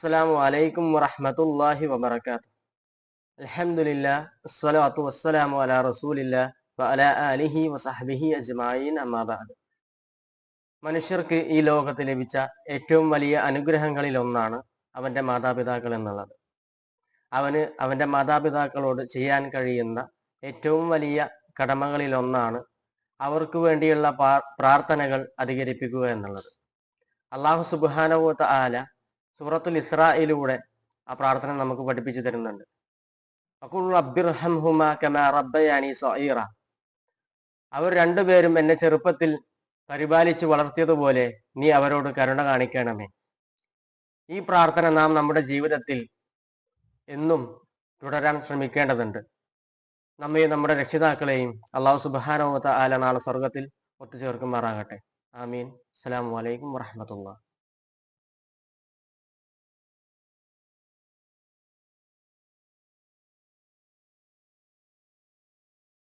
അസ്സലാമു അലൈക്കും വറഹ്മത്തുള്ളാഹി വബറകാതുഹു. അൽഹംദുലില്ലാഹ് വസ്സലാത്തു വസ്സലാമു അലാ റസൂലില്ലാഹ് വഅലാ ആലിഹി വസഹ്ബിഹി അജ്മഈൻ അമ്മാ ബഅദ്. മനുഷ്യർക്ക് ഈ ലോകത്ത് ലഭിച്ച ഏറ്റവും വലിയ അനുഗ്രഹങ്ങളിൽ ഒന്നാണ് അവന്റെ മാതാപിതാക്കൾ എന്നുള്ളത്. അവന്റെ മാതാപിതാക്കളോട് ചെയ്യാൻ കഴിയുന്ന ഏറ്റവും വലിയ കടമകളിൽ ഒന്നാണ് അവർക്ക് വേണ്ടിയുള്ള പ്രാർത്ഥനകൾ അധികരിപ്പിക്കുക എന്നുള്ളത്. അല്ലാഹു സുബ്ഹാനഹു വ തആല സൂറത്തുൽ ഇസ്രായിലൂടെ ആ പ്രാർത്ഥന നമുക്ക് പഠിപ്പിച്ചു തരുന്നുണ്ട്. വഖുൽ റബ്ബിർഹംഹുമാ കമാ റബ്ബയാനി സഗീറ. അവർ രണ്ടുപേരും എന്നെ ചെറുപ്പത്തിൽ പരിപാലിച്ചു വളർത്തിയതുപോലെ നീ അവരോട് കരുണ കാണിക്കണമേ. ഈ പ്രാർത്ഥന നാം നമ്മുടെ ജീവിതത്തിൽ എന്നും തുടരാൻ ശ്രമിക്കേണ്ടതുണ്ട്. നമ്മയും നമ്മുടെ രക്ഷിതാക്കളെയും അല്ലാഹു സുബ്ഹാനഹു വ തആല നാളെ സ്വർഗത്തിൽ ഒത്തുചേർക്കുമാറാകട്ടെ. ആമീൻ. അസ്സലാമു അലൈക്കും വറഹ്മത്തുള്ളാഹി.